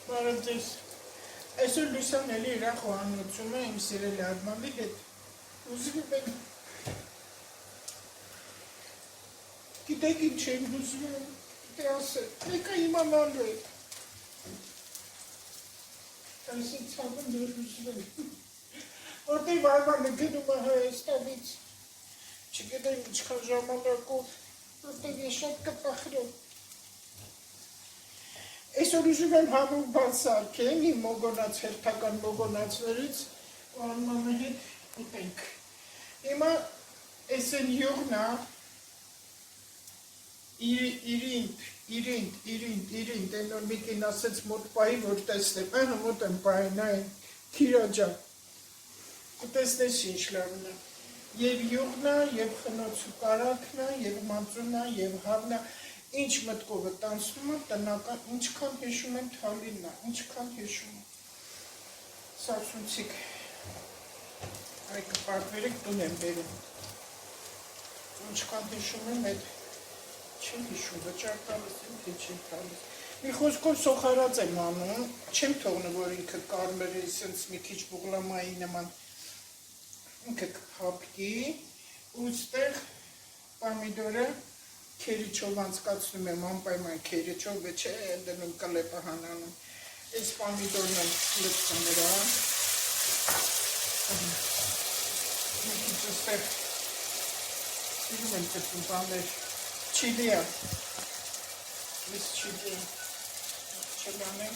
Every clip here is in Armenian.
Բարոյձեզ, այսօր լուսան էլի իրա խոհանոցում է իմ սիրելի ադմալի հետ, ուզվում եմ, գիտեք ինչ եմ ուզվում, գիտե ասել, մեկը իմանալու է, այսին ցավն դեր ուզվում եմ, որտև Արմանը գնում է Հայաստանից, չգիտեմ ինչքան ժամանակով, որտև ես շատ կպախրեմ, այսօր ուզում եմ համով բացարկեմ իմ մոգոնած հերթական մոգոնածներից ու Արմանը հետ ուտենք։ Հիմա այս են յուղնա իրինդ, են որ մի կին ասեց մոտ պայի, որ տեսնեմ, այնը մոտ եմ պային, այն քիրաջա, կտեսնես ինչ լավն է, և յուղնա, և խնոցու կարակնա, և մածունա, և հավնա, ինչ մտքով է տանցնում է տնական, ինչքան հեշում եմ թալիննա, ինչքան հեշում եմ, սարսունցիկ, այ կպարվերեք տուն եմ բերում, ինչքան հեշում եմ այդ, չեմ հիշում, վճար տալիս եմ, թե չեմ տալիս, մի խոսքով սոխարած եմ անում, չեմ թողնում, որ ինքը կարմերի, սենց մի քիչ բուղլամայի նման, ինքը կփափկի, ու ստեղ պամիդորը, քերիչով անցկացնում եմ, անպայման քերիչով, չէ, դնում կլեպը հանանում, այս պամիդորն եմ լծում նրա, մի քիչ ստեղ, սիրում եմ կծում բաներ, չիլի է, ես չիլի եմ, չլանեմ,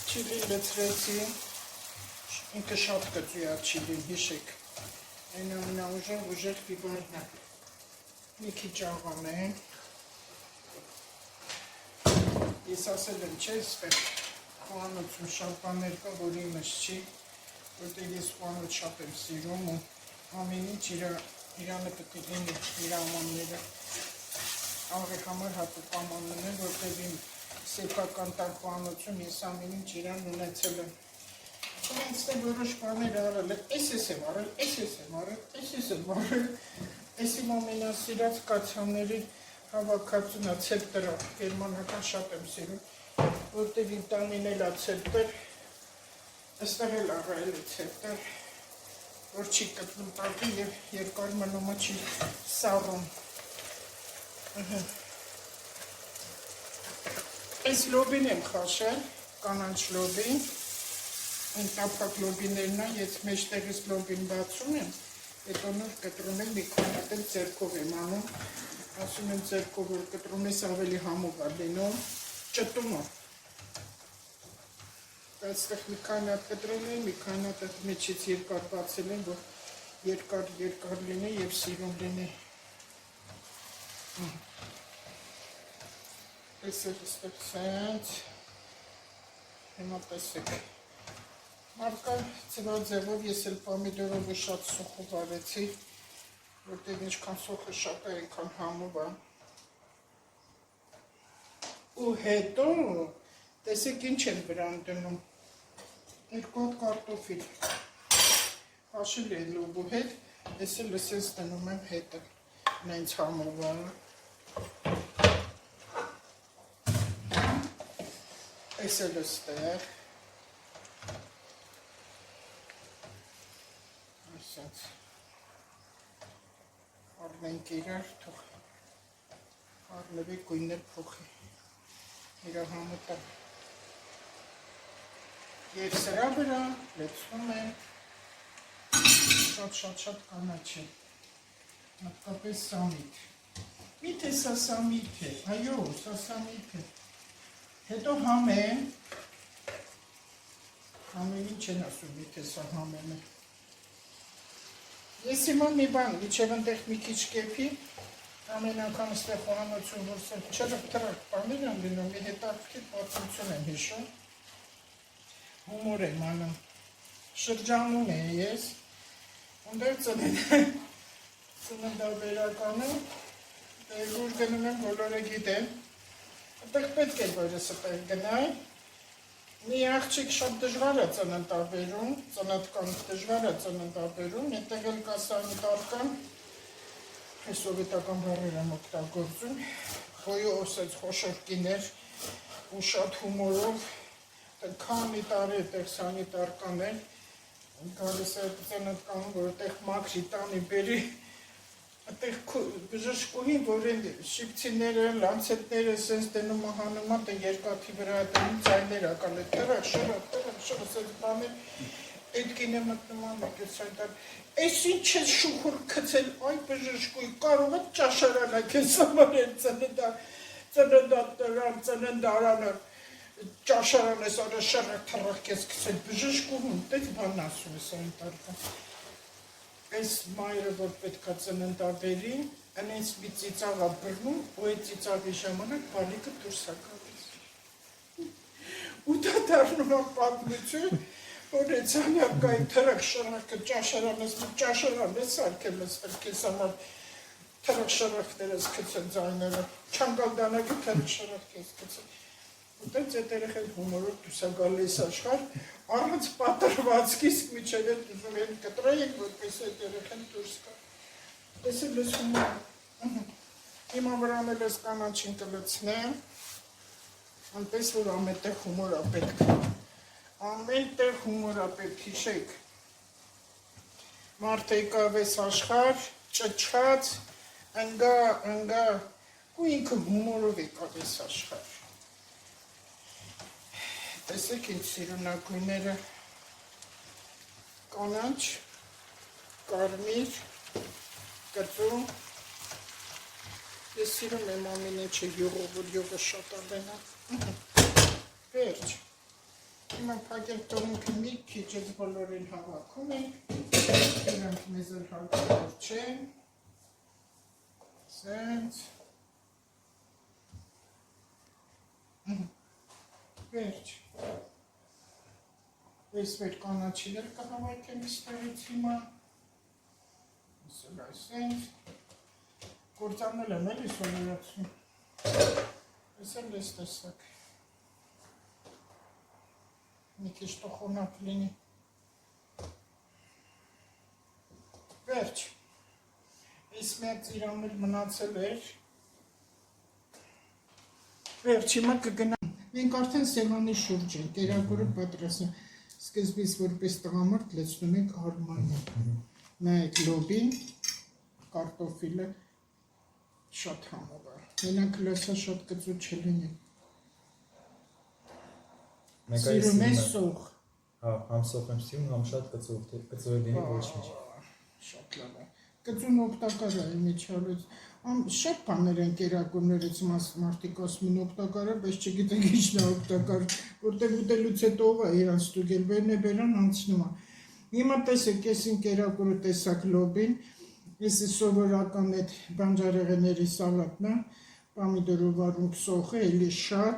Չիլին լծրեցի, ինքը շատ կծու է չիլին, հիշեք, այն ամենաուժեղ բիբարն է, մի քիչ աղան է, ես ասել եմ չէ, ստեղ խոհանոցում շատ բաներ կա, որ իմս չի, որտեղ ես խոհանոց շատ եմ սիրում ու ամեն ինչ իրանը պետք է լինի իր ամանները, աղի համար հատուկ ամանն է, որտեղ իմ սեփական տախոհանոցում ես ամեն ինչ իրան ունեցել եմ։ Չունենց թե որոշ բաներ արել եմ, ես եմ արել, ես եմ արել, ես իմ ամենասիրած կացանների հավաքածունա ցեպտրա, գերմանական շատ եմ սիրում, որտեղ իմ տանին էլ է ցեպտր, այստեղ էլ աղայել է ցեպտր, որ չի կտրում տակի և երկար մնումը չի սառում։ Այս լոբին եմ խաշել, կանանչ լոբին, այն տափակ լոբիներն է, ես մեջտեղից լոբին բացում եմ, հետո նոր կտրում եմ, մի քանատ էլ ձեռքով եմ անում, ասում եմ ձեռքով, որ կտրում ես ավելի համով է լինում, ճտում է, այստեղ մի քանատ կտրում եմ, մի քանատ մեջից երկար բացել եմ, որ երկար լինի և սիրուն լինի։ Տեսեք ստեղ սենց, հիմա տեսեք, մարդկա ձևով ես էլ պամիդորով շատ սոխով արեցի, որտեղ ինչքան սոխը շատ է, այնքան համով է, ու հետո, տեսեք ինչ եմ վրան դնում, երկու հատ կարտոֆիլ, հաշիլ է լոբու հետ, ես էլ լսես դնում եմ հետը, նենց համով է, այս էլ ստեղ, ասած, արնենք իրար, թող արնվի գույներ փոխի, իրա համոտը, և սրա վրա լեցվում է շատ կանաչ է, հատկապես սամիթ, միթե սա սամիթ է, այո, սա սամիթ է, հետո համեն, ինչ են ասում, միթե սա համեն է, ես հիմա մի բան, իչև ընդեղ մի քիչ կեպի, ամեն անգամ ստեղ խոհանոցում որսել, չրկ բաներ եմ լինում, մի հետաքրքիր պատմություն եմ հիշում, հումոր եմ անում, շրջանում է ես, ունդեր ծննդաբերականը, ուր գնում եմ բոլորը գիտեմ, այդտեղ պետք է որս այդտեղ գնայ, Մի աղջիկ շատ դժվար է ծննդաբերում, ծննդկան դժվար է ծննդաբերում, այդտեղ էլ կա սանիտարական, սովետական բառեր եմ օգտագործում, խոյու օսեց խոշորկիներ ու շատ հումորով, քանի տարի այդտեղ սանիտարական էր, գալիս է ծննդկանում, որ այդտեղ մաքրի տանի բերի, այդտեղ բժշկուհին, որ են շիպցիները, լանցետները սենց դնում հանում, դե երկաթի վրա դնում ձայներ ակալ է, թրակ, սենց բաներ, այդ կինը մտնում ամեկես այդար, այս ինչ ես շուխուր կծել, այ բժշկուհի, կարող է ճաշարանը կես ամարել ծննդարանը, ճաշարան ես արա շարակ թրակ կես կծել, բժշկուհուն, դեць բան ասում ես այդարկան, այս մայրը, որ պետք է ծննդաբերի, անենց մի ծիծաղ է բռնում, ու այդ ծիծաղի ժամանակ բալիկը դուրս է գալիս։ Ու դա դառնում է պատմություն, որ այդ սանյակային թրակ շրակը ճաշարան ես արկել ես քեզ համար թրակ շրակներ ես գցել ձայները, չանգալ դանակի թրակ շրակ ես գցել։ Ուտենց այդ երեխեն հումորով դուրս է գալիս աշխարհ, առանց պատրվածքի մինչև այդ ուզում են կտրեին, որպես այդ երեխեն դուրս գա։ Տեսել ես հումոր։ Հիմա վրանել ես կանաչին կլցնեմ, այնպես որ ամենտեղ հումոր է պետք։ Ամենտեղ հումոր է պետք, հիշեք։ Մարդ եկավ ես աշխարհ, ճչաց, ընգա, ու ինքը հումորով եկավ ես աշխարհ։ Տեսեք ինձ սիրունակույները կանաչ, կարմիր, կծու, ես սիրում եմ ամեն ինչը յուղով, որ յուղը շատ ալենա, վերջ, հիմա պագել տողունքը մի քիչ ես բոլորին հավաքում ենք, իրանք մեզ էլ հարկավոր չեն, սենց, վերջ, ես վեր կանաչիներ կհավայքեմ իստեղից հիմա, իսել այսենց, գործանել եմ էլ իսոլորացում, ես էլ ես տեսակ, մի քիչ տոխոնապ լինի, վերջ, ես միակ ծիրամել մնացել էր, վերջ, հիմա կգնամ, մենք արդեն սեղանի շուրջ են, կերակուրը պատրաստ է, սկզբից որպես տղամարդ լցնում ենք արմանի, նայեք լոբին, կարտոֆիլը շատ համով է, մենակ լասա շատ կծու չլինի, սիրում ես սող, համ սող եմ սիրում, համ շատ կծու է լինի ոչ ինչ, շատ լավ է, կծուն օգտակար է իմիջալուց, շատ բաներ են կերակուրներից մարդիկ ասում են օգտակար է, բայց չգիտենք ինչն է օգտակար, որտեղ ուտելուց հետո ով է իրան ստուգել, բերն է բերան անցնում է։ Հիմա տեսեք, ես իմ կերակուրը տեսակ լոբին, ես սովորական այդ բանջարեղենների սալատն է, պամիդորով արունք սոխը, էլի շատ,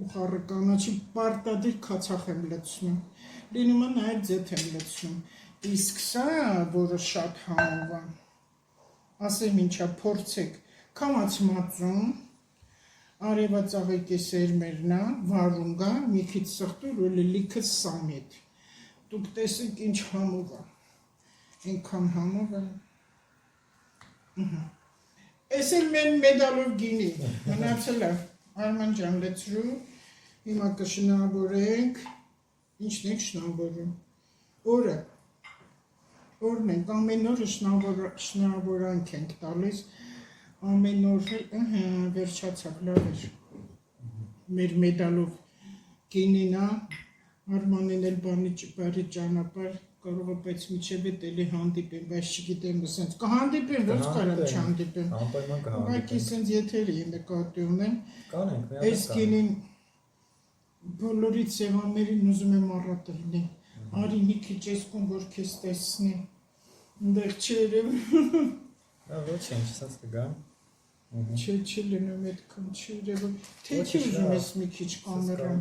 ու խառը կանաչի պարտադիր քացախ եմ լցնում, լինում է նաև ձեթ եմ լցնում, իսկ սա, որը շատ համով է, ասեմ ինչա, փորձեք, կամաց մածում, արևածաղիկի սերմերնա, վարունգա, մի քիչ սխտուր, ու լիքը սամետ, դուք տեսեք ինչ համով է, ինքան համով է, ես էլ մեն մեդալով գինի, մնացել է, Արման ջան լեցրու, հիմա կշնորհավորենք, ինչն եք շնորհավորում, օրը, օրն ենք, ամեն օրը շնորհավորանք ենք տալիս, ամեն օրը վերջացավ, լավ էր, մեր մեդալով գինինա, Արմանին էլ բարի ճանապարհ, կարող է բայց միջև էդ էլի հանդիպեմ, բայց չգիտեմ սենց, կհանդիպեմ, ոնց կարամ չհանդիպեմ, ուղղակի սենց եթերի նկատի ունեմ, այս գինին բոլորի սեղաններին ուզում եմ առատը լինի, արի մի քիչ ես կում, որ քեզ տեսնի, ընդեղ չերևում, ոչ ինչ, սենց կգամ, չի լինում այդքան չերևում, թե չի ուզում ես մի քիչ կամերան,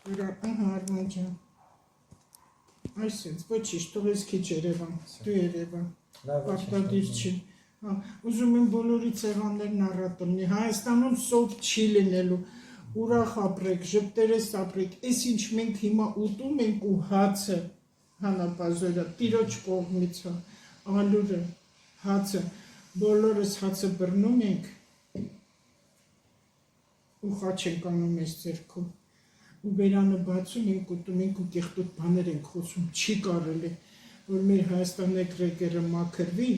Արման ջան, այսենց, ոչիշ, թող ես քիչ երևան, դու երևան, պարտադիր չի, ուզում եմ բոլորի սեղաններն առատը լինի, Հայաստանում սով չի լինելու, ուրախ ապրեք, ժպտերես ապրեք, այս ինչ մենք հիմա ուտում ենք ու հացը, հանապազորը, տիրոջ կողմից է, ալուրը, հացը, բոլորս հացը բռնում ենք ու խաչ ենք անում այս ձեռքով, ու բերանը բացում ենք, ուտում ենք ու կեղտոտ բաներ ենք խոսում, չի կարելի, որ մեր Հայաստան էգրեգերը մաքրվի,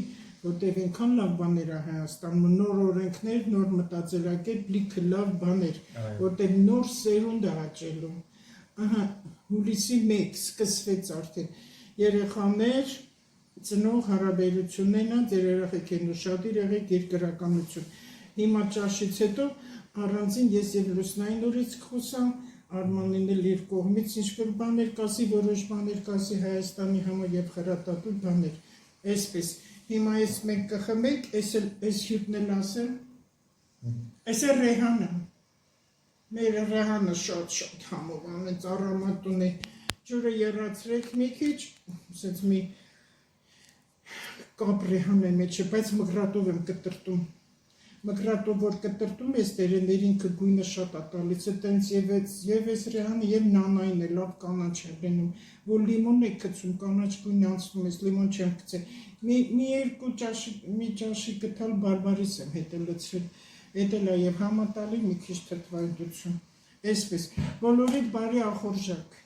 որտեղ այնքան լավ բաներ է Հայաստանում, նոր օրենքներ, նոր մտածելակերպ, լիքը լավ բաներ, որտեղ նոր սերունդ է աճելու։ Ահա, հուլիսի 1 սկսվեց արդեն երեխաներ, ծնող հարաբերություններն են, ձեր երեխեքն ուշադիր եղեք երկրականություն։ Հիմա ճաշից հետո առանձին ես եւ Լուսնային նորից կխոսամ, Արմանին էլ իր կողմից ինչ-որ բաներ կասի, որոշ բաներ կասի Հայաստանի համար եւ խրատատու բաներ։ Այսպես հիմա ես մենք կխմենք, այս հյութն էլ ասեմ, այս է Ռեհանը, մեր Ռեհանը շատ համով ամեն ծառամատուն է, ջուրը երացրեք մի քիչ, ասեց մի կապ Ռեհան է մեջը, բայց մգրատով եմ կտրտում, մգրատով որ կտրտում ես տերեներին կգույնը շատ ատալից է տենց եւ այս Ռեհանը եւ նանային է լավ կանաչ է լինում, որ լիմոն է գցում, կանաչ գույն անցնում ես, լիմոն չեմ գցել, մի ճաշի գտալ բարբարիս եմ հետը լցրել, էդ էլ է եւ համատալի մի քիչ թթվայնություն, այսպես, բոլորիդ բարի ախորժակ,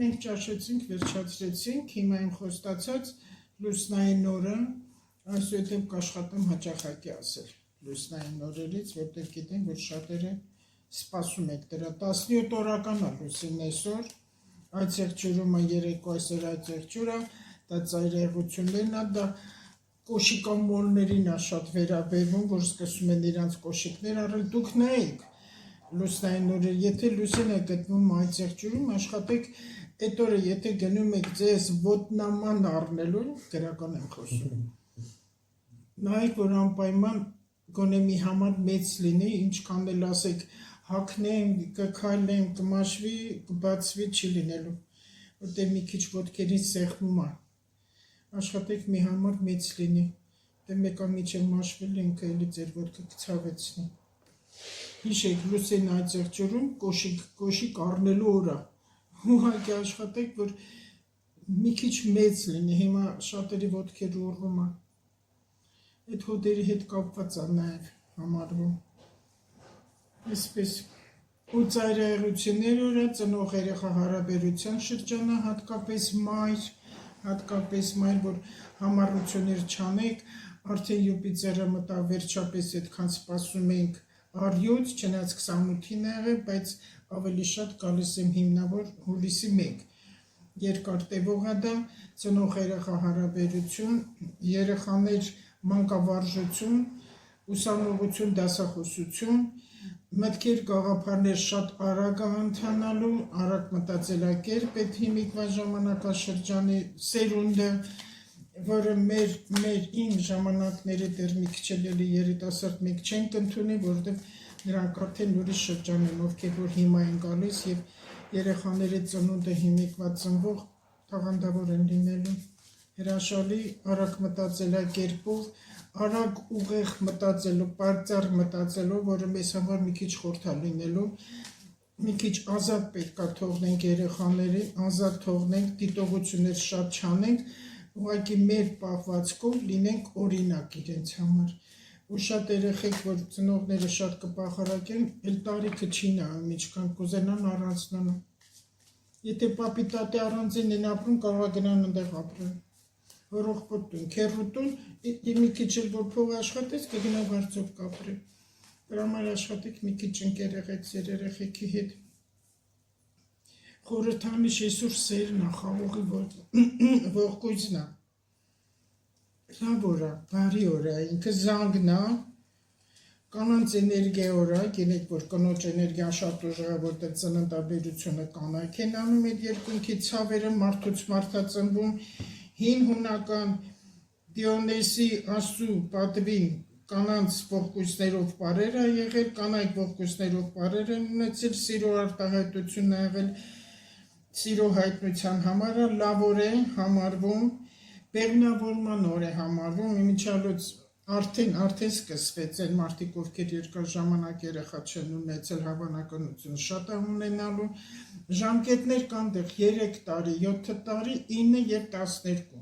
Մենք ճաշեցինք, վերջացրեցինք, հիմա եմ խոստացած Լուսնային նորը, այսուհետև կաշխատեմ հաճախակի ասել Լուսնային նորերից, որտեղ գիտեմ, որ շատերը սպասում եք դրա 17 օրական է Լուսին այսօր, այդ եղջյուրումը երեկո այսօր այդ եղջյուրը, դա ծայրահեղություններն է, դա կոշիկամոլներին է շատ վերաբերվում, որ սկսում են իրանց կոշիկներ առել, դուք նայեք Լուսնային նորեր, եթե լուսին է գտնվում այդ եղջյուրում, աշխատեք այդ օրը, եթե գնում եք ձեզ ոտնաման առնելու, գրական եմ խոսում, նայեք, որ անպայման գոնե մի համար մեծ լինի, ինչքան էլ ասեք, հագնեմ, կքայլեմ, կմաշվի, կբացվի, չի լինելու, որտեղ մի քիչ ոտքերին սեղմում է, աշխատեք մի համար մեծ լինի, դե մեկա միջև մաշվել ինքը էլի ձեր ոտքը կցավեցնի, հիշեք, լուսին այդ եղջյուրում կոշիկ առնելու օր է, ուղղակի աշխատեք, որ մի քիչ մեծ լինի, հիմա շատերի ոտքերը ուռվում է, այդ հոդերի հետ կապված է նաև համարվում, այսպես, ու ծայրահեղություններ օրը ծնող երեխա հարաբերության շրջանը, հատկապես մայր, որ համառություններ չանեք, արդեն Յուպիտերը մտա վերջապես այդքան սպասում ենք առյուծ, չնայած 28-ին է եղել, բայց ավելի շատ գալիս եմ հիմնավոր հուլիսի 1, երկար տևող է դա, ծնող երեխա հարաբերություն, երեխաներ մանկավարժություն, ուսանողություն, դասախոսություն, մտքեր գաղափարներ շատ արագ ընթանալու, արագ մտածելակերպ, այդ հիմիկվա ժամանակաշրջանի սերունդը, որը մեր իմ ժամանակները դեռ մի քիչ էլի երիտասարդ մենք չենք ընդունի, որովհետև նրանք արդեն ուրիշ շրջան են, ովքեր որ հիմա են գալիս եւ երեխաների ծնունդը հիմիկված ծնվող տաղանդավոր են լինելու, հրաշալի արագ մտածելակերպով, արագ ուղեղ մտածելով, պարծառ մտածելով, որը մեզ համար մի քիչ խորթա լինելու, մի քիչ ազատ պետք է թողնենք երեխաներին, ազատ թողնենք, դիտողություններ շատ չանենք, ուղղակի մեր պահվածքով լինենք օրինակ իրենց համար, ու շատ երեխեք, որ ծնողները շատ կպախարակեն, էլ տարիքը չի նայում, ինչքան կուզենան առանձնանան, եթե պապի տատի առանձին են ապրում, կարող է գնան ընդեղ ապրեն, հորողպոտ տուն, քեռու տուն, մի քիչ էլ որ փող աշխատես, կգնա վարձով կապրի, դրա համար աշխատեք մի քիչ ընկեր եղեք ձեր երեխեքի հետ, խորհրդանիշ այսօր սերն է, խաղողի ողկույզն է, լավ օր է, բարի օր է, ինքը զանգն է, կանանց էներգիա օր է, գինեք, որ կնոջ էներգիան շատ ուժեղ է, որտեղ ծննդաբերությունը կանայք են անում այդ երկունքի ցավերը, մարդուց մարդածնվում, հին հունական Դիոնեսի աստծու պատվին կանանց ողկույզներով պարեր է եղել, կանայք ողկույզներով պարեր են ունեցել, սիրո արտահայտությունն է եղել, սիրո հայտնության համար լավ օր է համարվում, բեղմնավորման օր է համարվում, իմիջիալոց արդեն սկսվեց այն մարդիկ, ովքեր երկար ժամանակ երեխա չեն ունեցել, հավանականությունը շատ է ունենալու, ժամկետներ կան դեղ 3 տարի, 7 տարի, 9 և 12։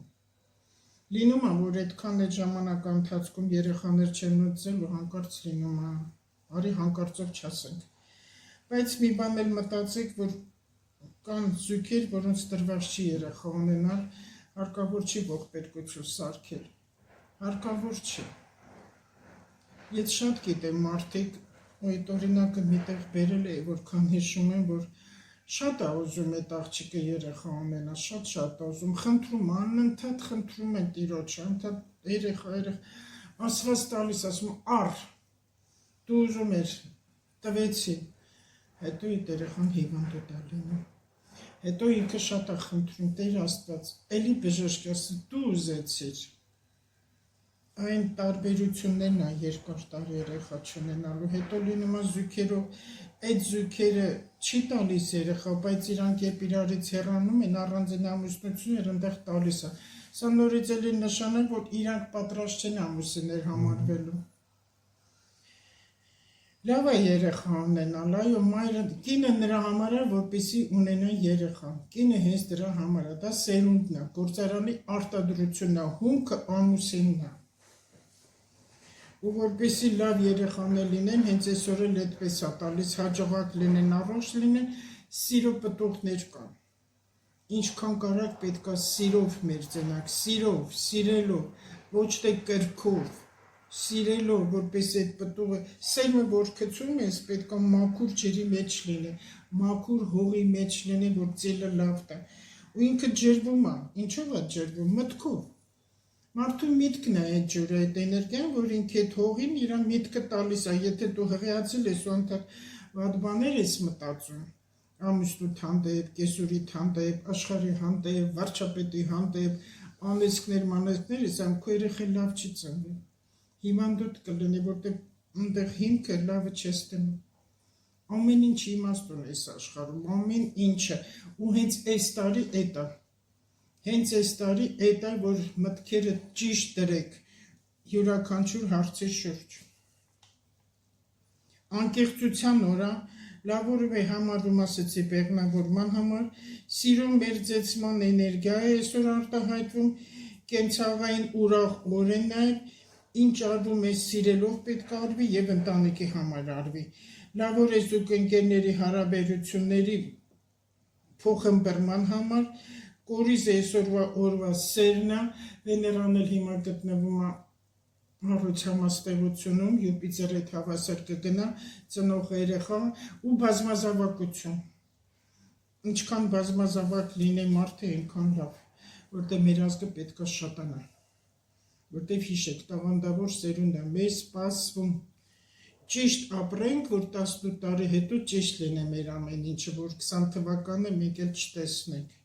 Լինում է, որ այդքան այդ ժամանակ ընթացքում երեխաներ չեն ունեցել ու հանկարծ լինում է, արի հանկարծով չասենք։ Բայց մի բան էլ մտածեք, որ կան զույգեր, որոնց տրված չի երեխա ունենալ, հարկավոր չի ողբերգություն սարքել, հարկավոր չի։ Ես շատ գիտեմ մարդիկ, ու այդ օրինակը միտեղ բերել է, որքան հիշում եմ, որ շատ է ուզում այդ աղջիկը երեխա ունենա, շատ է ուզում, խնդրում, անընդհատ խնդրում են տիրոջը, անընդհատ երեխա, ասված տալիս, ասում առ, դու ուզում էր, տվեցի, հետո այդ երեխան հիվանդ է լինում, հետո ինքը շատ է խնդրում, Տեր Աստված, էլի բժշկ ասում, դու ուզեցիր, այն տարբերություններն է երկար տարի երեխա չունենալու, հետո լինում է զույգերով, այդ զույգերը չի տալիս երեխա, բայց իրանք երբ իրարից հեռանում են, առանձին ամուսնություններ ընդեղ տալիս է, սա նորից էլի նշան է, որ իրանք պատրաստ չեն ամուսիններ համարվելու։ Լավ է երեխա ունենալ, այո, մայրը, կինը նրա համար է, որպեսզի ունենա երեխա, կինը հենց դրա համար է, դա սերունդն է, գործարանի արտադրությունն է, հումքը ամուսինն է։ Ու որպեսզի լավ երեխաներ լինեն, հենց այսօր էլ այդպես է տալիս, հաջողակ լինեն, առողջ լինեն, սիրո պտուղներ կան։ Ինչքան կարակ պետք է սիրով մերձենակ, սիրով, սիրելով, ոչ թե կրքով, սիրելով, որպես այդ պտուղը, սերմը որ գցում ես, պետք է մաքուր ջրի մեջ լինի, մաքուր հողի մեջ լինի, որ ծելը լավ տա։ Ու ինքը ջրվում է, ինչով է ջրվում, մտքով։ Մարդու միտքն է այդ ջուրը, այդ էներգիան, որ ինքը այդ հողին իր միտքը տալիս է, եթե դու հղիացել ես ու ընդհանուր վատ բաներ ես մտածում, ամուսնուդ հանդեպ, կեսուրիդ հանդեպ, աշխարհի հանդեպ, վարչապետի հանդեպ, անեծքներ, մանեծքներ ես, այն քո երեխան լավ չի ծնվի։ Հիվանդոտ կլինի, որտեղ այնտեղ հիմքը լավը չես դնում։ Ամեն ինչ իմաստ ունի այս աշխարհում, ամեն ինչը, ու հենց այս տարի էդ է։ Հենց այս տարի էդ է, որ մտքերը ճիշտ դրեք յուրաքանչյուր հարցի շուրջ։ Անկեղծության օրա, լավ օրը համարվում ասեցի բեղմնավորման համար, սիրո մերձեցման էներգիա է այսօր արտահայտվում, կենցաղային ուրախ օր է նաև, ինչ արվում է սիրելով պետք է արվի և ընտանիքի համար արվի։ Լավ օր է զուգընկերների հարաբերությունների փոխըմբռնման համար, կորիզ է այսօրվա օրվա սերն է, Վեներան էլ հիմա գտնվում է հարուցամաստեղությունում, Յուպիտեր այդ հավասար կգնա, ծնող երեխա ու բազմազավակություն։ Ինչքան բազմազավակ լինի մարդը, այնքան լավ, որտեղ մեր ազգը պետք է շատանա, որտեղ հիշեք, տաղանդավոր սերունդ է, մեզ սպասվում ճիշտ ապրենք, որ 18 տարի հետո ճիշտ լինի մեր ամեն ինչը, որ 20 թվականը մենք էլ չտեսնենք։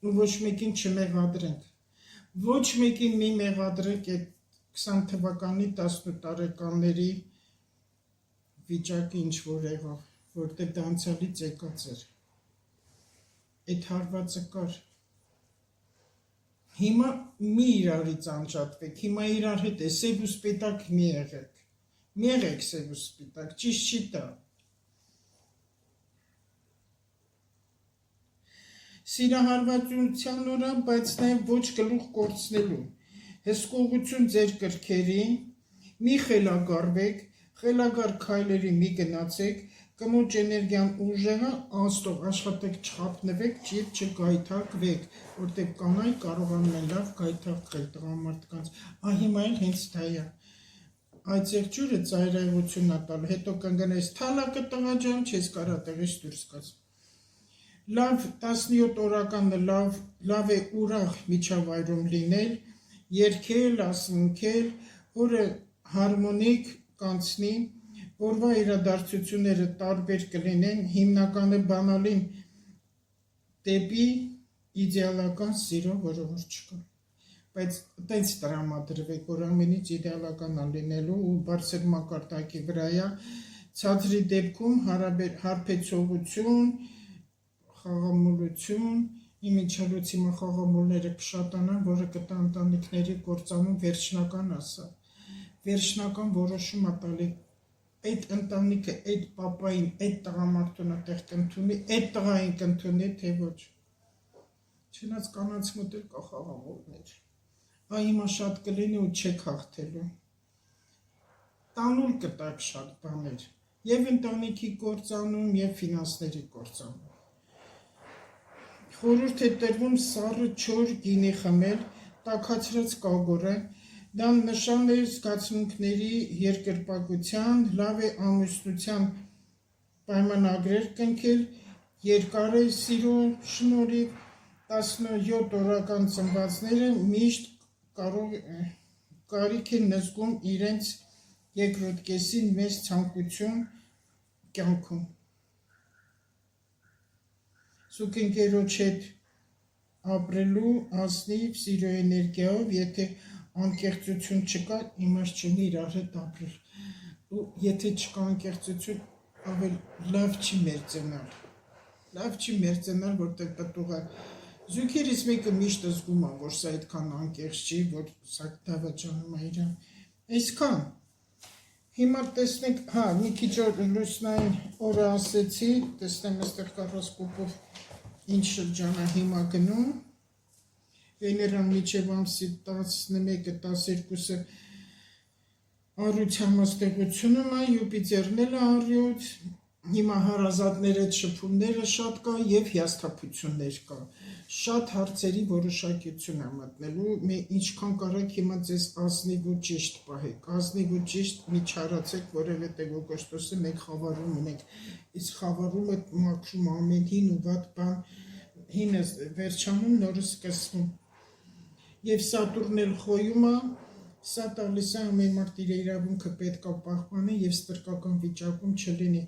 Ու ոչ մեկին չմեղադրենք, ոչ մեկին մի մեղադրենք այդ 20 թվականի 18 տարեկանների վիճակը ինչ որ եղավ, որտեղ դա անցյալից եկած էր, այդ հարվածը կար, հիմա մի իրարից անջատվեք, հիմա իրար հետ է, սև ու սպիտակ մի եղեք սև ու սպիտակ, ճիշտ չի տա, Սիրահարվածության օրա, բայց նաև ոչ գլուխ կորցնելու, հսկողություն ձեր կրքերին, մի խելագարվեք, խելագար քայլերի մի գնացեք, կնոջ էներգիան ուժեղը, աստով աշխատեք չխափնվեք և չգայթակվեք, որտեղ կանայք կարողանում են լավ գայթակղել տղամարդկանց, հիմա էլ հենց դա է, այդ եղջյուրը ծայրահեղությունն է տալու, հետո կընկնես թալակը տղա ջան, չես կարա տեղից դուրս գաս։ Լավ 17 օրականը լավ է ուրախ միջավայրում լինել, երգել, ասմունքել, որը հարմոնիկ կանցնի, օրվա իրադարձությունները տարբեր կլինեն, հիմնականը բանալին դեպի իդեալական սիրո որոշ չկա, բայց տենց տրամադրվեք, որ ամեն ինչ իդեալական է լինելու ու բարձր մակարդակի վրա է, ցածրի դեպքում հարբեցողություն, խաղամոլություն, իմիջալույց հիմա խաղամոլները կշատանան, որը կտա ընտանիքների կործանում վերջնական ասա։ Վերջնական որոշում է տալի այդ ընտանիքը, այդ պապային, այդ տղամարդուն այդտեղ կընդունի, այդ տղային կընդունի, թե ոչ։ Չնայած կանանց մոտ էլ կա խաղամոլներ։ Այ հիմա շատ կլինի ու չեք հաղթելու։ Տանուլ կտակ շատ բաներ, եւ ընտանիքի կործանում, եւ ֆինանսների կործանում։ Խորհուրդ է տրվում սառը չոր գինի խմել, տաքացրած կագորը, դա նշան է զգացմունքների երկրպագության, լավ է ամուսնության պայմանագրեր կնքել, երկար է սիրո շնորհիվ, 17 օրական ծնվածները միշտ կարիք են զգում իրենց երկրորդ կեսին մեծ ցանկություն կյանքում։ Սուկընկերոջ հետ ապրելու ազնիվ սիրո էներգիայով, եթե անկեղծություն չկա, իմաստ չունի իրար հետ ապրել։ Ու եթե չկա անկեղծություն, ավել լավ չի մերձենալ։ Լավ չի մերձենալ, որտեղ պտուղ է։ Զույգերից մեկը միշտ զգում է, որ սա այդքան անկեղծ չի, որ սա դավաճանում է իրան։ Այսքան։ Հիմա տեսնենք, մի քիչ լուսնային օրը ասեցի, տեսնեմ այստեղ կառասկոպով ինչ շրջան է հիմա գնում։ Վեներան մինչև ամսի 11-12-ը առյուծ համաստեղությունում է, Յուպիտերն էլ է առյուծ, հիմա հարազատները շփումները շատ կա եւ հիասթափություններ կա։ Շատ հարցերի որոշակիություն է մտնելու, ինչքան կարեք հիմա ձեզ ազնիվ ու ճիշտ պահեք, ազնիվ ու ճիշտ մի չարացեք, որովհետեւ օգոստոսը մենք խավարում ունենք, իսկ խավարումը մաքրում ամեն հին ու վատ բան, հինը վերջանում, նորը սկսվում։ Եվ Սատուրնն էլ խոյում է, սա տալիս է ամեն մարդ իր իրավունքը պետք է պահպանի եւ ստրկական վիճակում չլինի,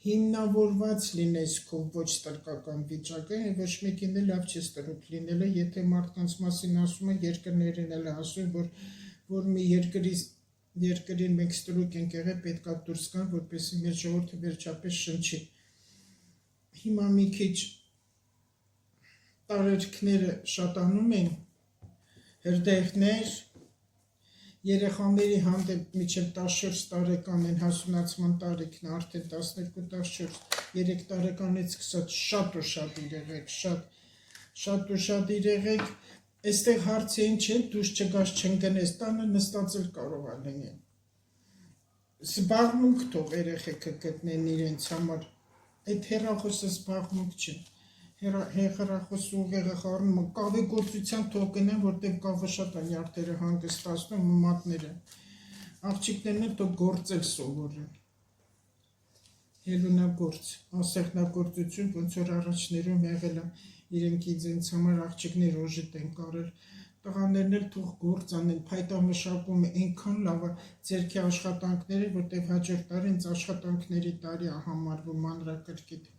հիմնավորված լինես քո ոչ ստրկական վիճակը, ոչ մեկին էլ լավ չի ստրուկ լինելը, եթե մարդկանց մասին ասում են, երկրներին էլ ասում, որ մի երկրին մենք ստրուկ ենք եղել, պետք է դուրս գան, որպեսզի մեր ժողովուրդը վերջապես շնչի։ Հիմա մի քիչ տարերքները շատանում են, հրդեհներ, երեխաների հանդեպ մինչև 14 տարեկան են հասունացման տարիքն, արդեն 12-14, 3 տարեկանից սկսած շատ ու շատ իրեղեք, շատ ու շատ իրեղեք, այստեղ հարցը ինչ է, դուրս չգաս չընկնես, տանը նստած էլ կարող է լինել։ Զբաղմունք թող երեխեքը գտնեն իրենց համար, այդ հեռախոսը զբաղմունք չէ։ Հեռախոսը ուղեղախառնում կավի գործության թող գնեն, որտեղ կավը շատ է նյարդերը հանգստացնում ու մատները։ Աղջիկներն էլ թող գործել սովորեն։ Հելունագործ, ասեղնագործություն, ոնց որ առաջներում եղել է, իրենք ինձ համար աղջիկներ օժիտ են կարել։ Տղաներն էլ թող գործ անեն, փայտամշակումը այնքան լավ է ձերքի աշխատանքները, որտեղ հաջորդ տարի ինձ աշխատանքների տարի է համարվում մանրակրկիտ։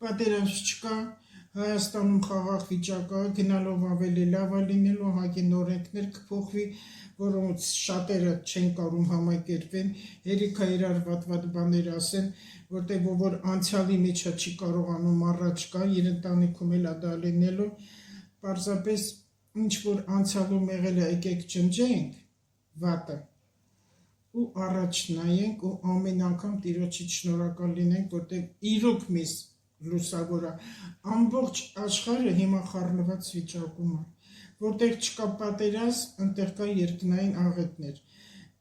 Պատերազմ չկա, Հայաստանում խաղաղ վիճակ է, գնալով ավելի լավ է լինելու, հագին օրենքներ կփոխվի, որոնց շատերը չեն կարող համակերպեն, հերիք է իրար վատ բաներ ասեն, որտեղ որ անցյալի մեջը չի կարողանում առաջ գա, իր ընտանիքում էլ դա լինելու, պարզապես ինչ որ անցյալում եղել է, եկեք ջնջենք վատը ու առաջ նայենք ու ամեն անգամ Տիրոջից շնորհակալ լինենք, որտեղ իրոք մեզ լուսավոր է, ամբողջ աշխարհը հիմա խառնված վիճակում է, որտեղ չկա պատերազմ, այնտեղ կա երկնային աղետներ,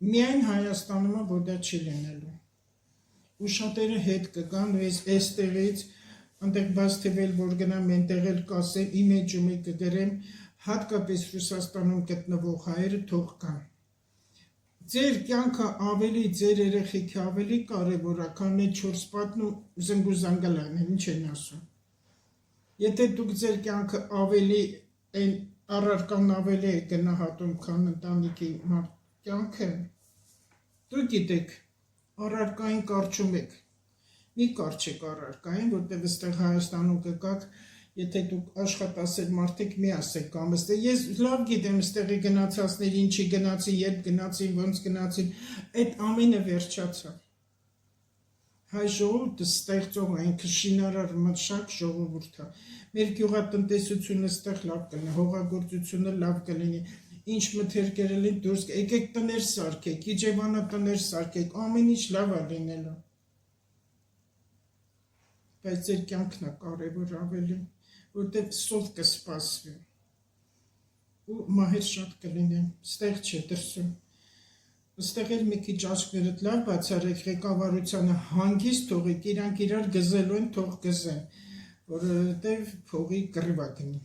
միայն Հայաստանում է, որ դա չի լինելու, ու շատերը հետ կգան, ու այստեղից, այնտեղ բաց թվել, որ գնամ, այնտեղ էլ կասեմ, իմեջում կգրեմ, հատկապես Ռուսաստանում գտնվող հայերը թող կան։ Ձեր կյանքը ավելի, ձեր երեխեքը ավելի կարևոր է, քան այդ 4 պատն ու զնգուզանգալան, ինչ են ասում։ Եթե դուք ձեր կյանքը ավելի, այն առարկան ավելի է գնահատում, քան ընտանիքի կյանքը, դուք գիտեք, առարկային կարճում եք, մի կարճեք առարկային, որտեղ այստեղ Հայաստանում կգաք, եթե դուք աշխատասեր մարդիկ մի ասեք կամստե, ես լավ գիտեմ ստեղի գնացածներ, ինչի գնացին, երբ գնացին, ոնց գնացին, այդ ամենը վերջացավ։ հայ ժողովուրդը ստեղծող այնքը շինարար մշակ ժողովուրդ է։ Մեր գյուղատնտեսությունը ստեղ լավ կլինի, հողագործությունը լավ կլինի, ինչ մթերքերել են դուրս, եկեք տներ սարքեք, իջևանա տներ սարքեք, ամեն ինչ լավ է լինելու։ Բայց ձեր կյանքն է կարևոր ավելի, որտեղ սով կսպասվի ու մահեր շատ կլինեն, ստեղ չէ դրսում։ Ստեղ էլ մի քիչ աչքներդ լավ բացառեք, ղեկավարությանը հանգիստ թողեք, իրանք իրար գզելու են, թող գզեն, որովհետև փողի կռվա գնի։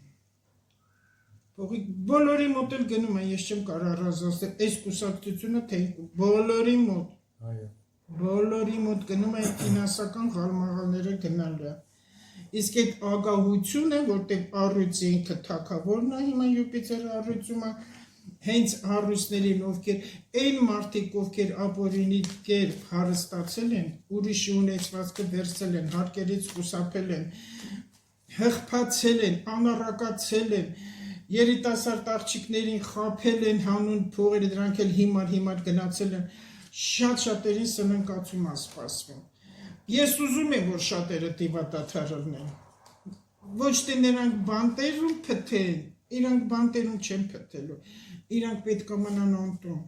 Փողի բոլորի մոտ էլ գնում է, ես չեմ կարող առանձնացնել, այս կուսակցությունը թե բոլորի մոտ։ Այո։ Բոլորի մոտ գնում է ֆինանսական խալմաղալները գնալու է։ Իսկ այդ ագահությունը, որտեղ առույցի ինքը թագավորն է, հիմա Յուպիտեր առույցում է, հենց առույցներին, ովքեր այն մարդիկ, ովքեր ապօրինի կերպ հարստացել են, ուրիշի ունեցվածքը վերցել են, հարկերից խուսափել են, հղբացել են, անառակացել են, երիտասարդ աղջիկներին խաբել են հանուն փողերը, դրանք էլ հիմար գնացել են, շատ-շատերին սննկացում է սպասվում։ Ես ուզում եմ, որ շատերը դիվատաթար լինեն։ Ոչ թե նրանք բանտերում փթեն, իրանք բանտերում չեն փթելու, իրանք պետք է մնան անտուն։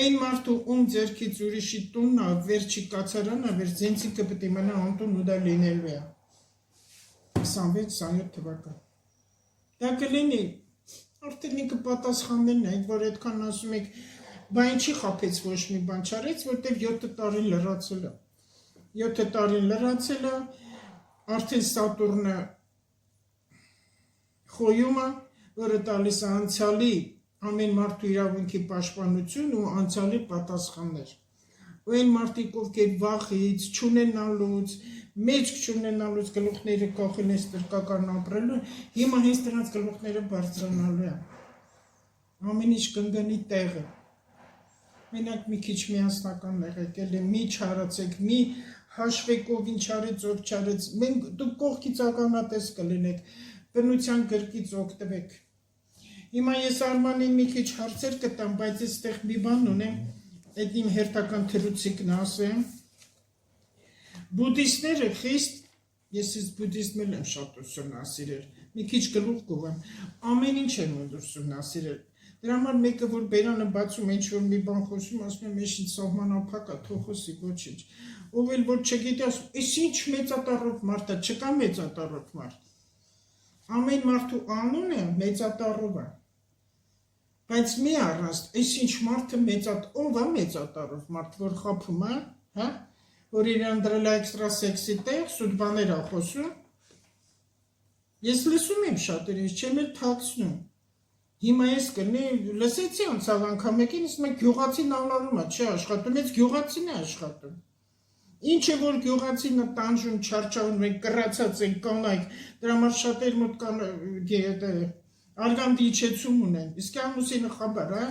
Այն մարդու ում ձեռքից ուրիշի տունն է, վերջի կացարանն է, վեր ձենցիկը պետք է մնա անտուն ու դա լինելու է։ 26-27 թվական։ Դա կլինի, արդեն ինքը պատասխաններն է, որ այդքան ասում եք, բա ինչի խաբեց ոչ մի բան չարեց, որտեղ 7 տարին լրացել է։ 7 տարին լրացել է, արդեն Սատուրնը խոյում է, որը տալիս է անցյալի ամեն մարդու իրավունքի պաշտպանություն ու անցյալի պատասխաններ։ Ու այն մարդիկ, ովքեր վախից, չունենալուց, մեջք չունենալուց գլուխները կախել են ստրկական ապրելու, հիմա հենց դրանց գլուխները բարձրանալու է։ Ամեն ինչ կընկնի տեղը։ Մենակ մի քիչ միասնական եղեք, մի չարացեք, մի հաշվեք ով ինչ արեց, ով չարեց, մենք դուք կողքից ականատես կլինեք, բնության գրկից օգտվեք։ Հիմա ես Արմանին մի քիչ հարցեր կտամ, բայց այստեղ մի բան ունեմ, այդ իմ հերթական թրուցիկն ասեմ։ Բուդդիստները խիստ, ես բուդդիզմել եմ շատ ուսումնասիրել, մի քիչ գլուխ կովեմ, ամեն ինչ եմ ուսումնասիրել։ Դրա համար մեկը, որ բերանը բացում է, ինչ-որ մի բան խոսում, ասում եմ, ես ինչ սահմանափակ է, թող խոսի, ոչինչ։ Ով էլ որ չգիտի, ասում, «Էս ինչ մեծատառով մարդ է, չկա մեծատառով մարդ»։ Ամեն մարդու անունը մեծատառով է։ Բայց մի առաստ, էս ինչ մարդը ով է մեծատառով մարդ, որ խաբում է, հա, որ իրան դրել է էքստրասեքսի տեղ, սուտ բաներ է խոսում։ Ես լսում եմ շատերին, չեմ էլ թաքցնում։ Հիմա ես լսեցի անցավ անգամ եկին, ասում եք գյուղացին անարում է, չի աշխատում, ես գյուղացին է աշխատում։ Ինչ է որ գյուղացին է տանջում, չարչավում, մենք կռացած ենք կանայք, դրա համար շատեր մոտ արգանդի իջեցում ունեն, իսկ ամուսինը խաբար, հա։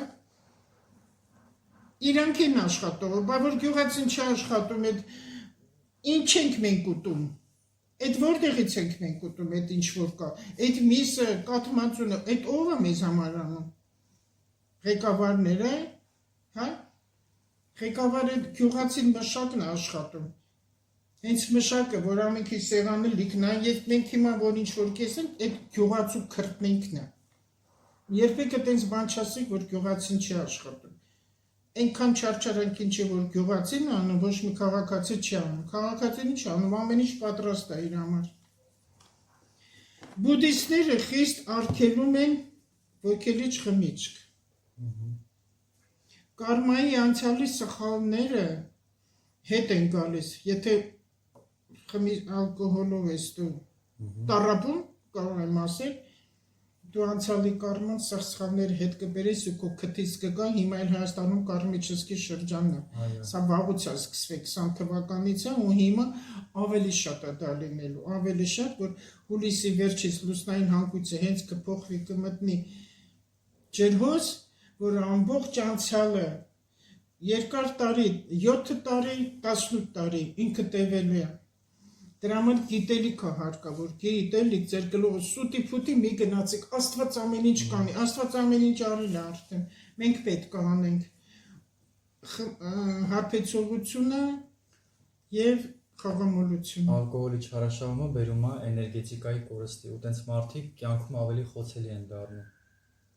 Իրանք են աշխատող, բա որ գյուղացին չի աշխատում, ինչ ենք մենք ուտում։ Այդ որտեղից ենք մենք ուտում, այդ ինչ որ կա, այդ միսը, կաթմածունը, այդ ով է մեզ համար անում։ Ղեկավարները, հա։ Ղեկավարը գյուղացին մշակն է աշխատում։ Հենց մշակը, որ ամենքի սեղանը լիքն է, եւ մենք հիմա որ ինչ որ կեսենք, այդ գյուղացու քրտնենքն է։ Երբեք այդպես բան չասեք, որ գյուղացին չի աշխատում։ Այնքան չարչարանքին չի, որ գյուղացին անում, ոչ մի քաղաքացի չի անում։ Քաղաքացին ինչ անում, ամեն ինչ պատրաստ է իր համար։ Բուդդիստները խիստ արգելում են ոգելիչ խմիչք։ Կարմայի անցյալի սխալները հետ են գալիս, եթե ալկոհոլով ես դու տառապում, կարող եմ ասել, դու անցյալի կարման սխալները հետ կբերես ու քո քթից կգան, հիմա էլ Հայաստանում կարմիչսկի շրջանն է, սա վաղուց է սկսվել 20 թվականից է ու հիմա ավելի շատ է դա լինելու, ավելի շատ, որ հուլիսի վերջից լուսնային հանգույցը հենց կփոխվի կմտնի ջրհոս, որ ամբողջ անցյալը երկար տարի, 7 տարի, 18 տարի ինքը տևելու է։ Դրա համար գիտելիք է հարկավոր, գիտելիք, ձեր գլուխը սուտի փուտի մի գնացեք, Աստված ամեն ինչ կանի, Աստված ամեն ինչ արել է արդեն, մենք պետք է անենք։ Հարբեցողությունը եւ խաղամոլություն։ Ալկոհոլի չարաշահումը բերում է էներգետիկայի կորստի, ու տենց մարդիկ կյանքում ավելի խոցելի են դառնում։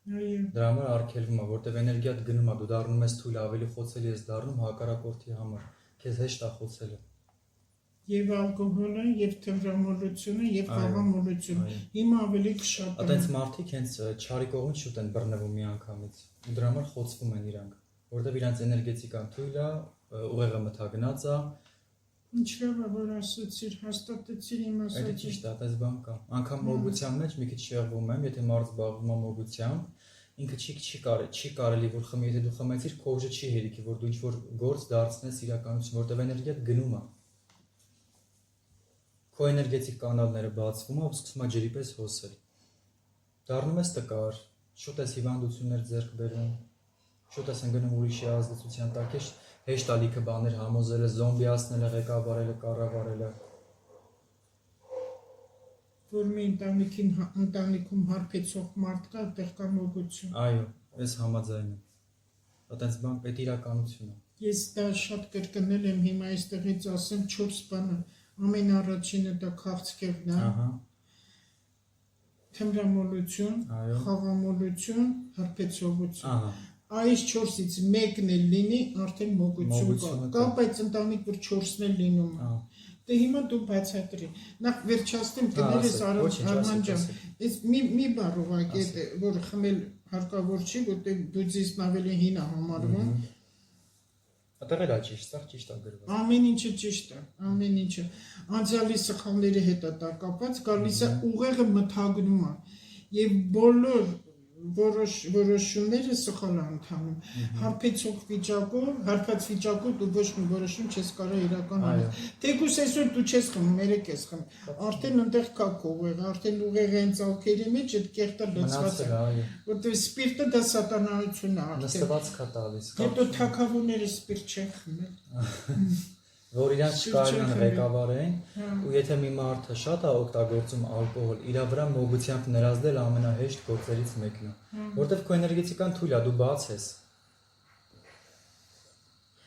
Այո։ Դրա համար արգելվում է, որտեղ էներգիադ գնում է, դու դառնում ես թույլ, ավելի խոցելի ես դառնում հակառակորդի համար։ Քեզ հեշտ է խոցելը։ Եվ ալկոհոլը, եւ թմրամոլությունը, եւ Այո, խաղամոլությունը։ այո։ Հիմա ավելի կշատանում։ Այդտենց մարդիկ հենց չարի կողմից շուտ են բռնվում միանգամից։ Ու դրա համար խոցվում են իրանք, որտեղ իրանց էներգետիկան թույլ է, ուղեղը մթագնած է։ Ինչ լավ է, որ ասացիր, հաստատեցիր իմ Դա ասածը։ ճիշտ է, այդպես բան կա։ Անկամ մոգության մեջ մի քիչ շեղվում եմ, եթե մարդ զբաղվում է մոգությամբ, ինքը չի կարելի որ խմի, եթե դու խմեցիր, քո ուժը չի հերիքի, որ դու ինչ-որ գործ դարձնես իրականություն, որտեղ էներգիան գնում է։ Քո էներգետիկ կանալները բացվում է ու սկսում է ջրի պես հոսել։ Դառնում ես տկար, շուտ ես հիվանդություններ ձեռք բերում, շուտ ես ընկնում ուրիշի ազդեցության տակ, հեշտ է լիքը բաներ համոզելը, զոմբիացնելը, ղեկավարելը, կառավարելը։ Որ մի ընտանիքում հարբեցող մարդ կա, այդտեղ կա մոգություն։ Այո, ես համաձայն եմ։ Այդպես բան պետք իրականություն է։ Ես դա շատ կրկնել եմ, հիմա այստեղից ասեմ 4 բանը։ Ամեն առաջինը դա քաղցկեղն է, Ահա, թմրամոլություն, այո, խաղամոլություն, հարբեցողություն։ ահա, Այս 4-ից մեկն էլ լինի, արդեն մոգություն կա։ Մոգությունը Կա, կա։ բայց ընտանիք որ 4-ն էլ լինում է։ ահա։ Դե հիմա դու բացատրի։ Նախ վերջացնեմ, Հա, կներես ասեք, ոչինչ, Արման ասեք, ջան։ ասեք։ Այս մի բառ ուղղակի է, որ խմել հարկավոր չի, որտեղ բուդդիզմն ավելի հին է համարվում։ Այդտեղ էլ է ճիշտ, սա ճիշտ է գրված։ Ամեն ինչը ճիշտ է, ամեն ինչը։ Անցյալի սխալների հետ է դա կապված, գալիս է ուղեղը մթագնում է եւ բոլոր որոշումները սխալ են ընթանում։ Հարբեցող վիճակով, հարբած վիճակով դու ոչ մի որոշում չես կարող իրական անել։ Թեկուզ այսօր դու չես խմում, երեք ես խմում։ Արդեն այնտեղ կա քո ուղեղը, արդեն ուղեղը այն ցալքերի մեջ այդ կեղտը լցված է։ Որտեղ սպիրտը դա սատանայությունն է արդեն։ Նստվածք է տալիս։ Հետո թակավորները սպիրտ չեն խմել։ Որ իրանց չկարողան ղեկավարեն, Հա։ ու եթե մի մարդը շատ է օգտագործում ալկոհոլ, իր վրա մոգությամբ ներազդել ամենահեշտ գործերից մեկն է, որտեղ քո էներգետիկան թույլ է, դու բաց ես։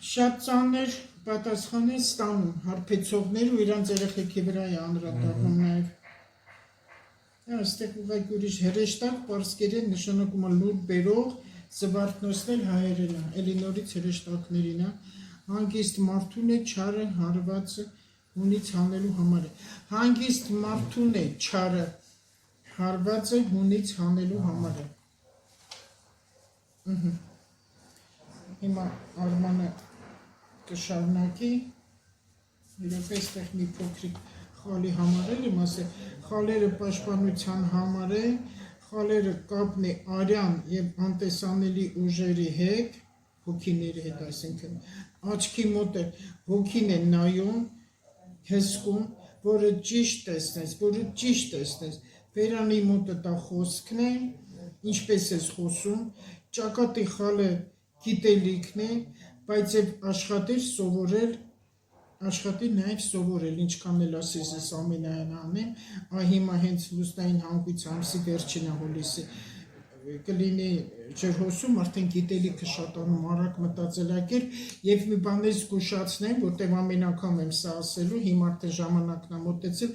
Շատ ծանր պատասխան են ստանում հարբեցողներ ու իրանց երեխեքի վրա է անդրադառնում նաև։ Այստեղ ուղղակի ուրիշ հրեշտակ պարսկերեն նշանակում է լուր բերող, զվարթնոցնել հայերեն է, էլի նորից հրեշտակներին է, հանգիստ մարդուն է չարը հարվածը հունից հանելու համար է։ Հանգիստ մարդուն է չարը հարվածը հունից հանելու համար է։ Հիմա Արմանը կշարունակի, իրապես այստեղ մի փոքրիկ խալի համարել եմ ասել, խալերը պաշտպանության համար է, խալերը կապն է արյան եւ անտեսանելի ուժերի հետ, հոգիների հետ, այսինքն աչքի մոտ է հոգին է նայում, հսկում, որը ճիշտ տեսնես, բերանի մոտը դա խոսքն է, ինչպես ես խոսում, ճակատի խալը գիտելիքն է, բայց եւ աշխատի նաեւ սովորել, ինչքան էլ ասես ես ամենայն անեմ, հիմա հենց լուսնային հանգույց ամսի վերջին հուլիսի կլինի ջրհոսում, արդեն գիտելիքը շատանում արագ մտածելակերպ եւ մի բան ես զգուշացնեմ, որտեղ ամեն անգամ եմ սա ասելու, հիմա արդեն ժամանակն է մոտեցել,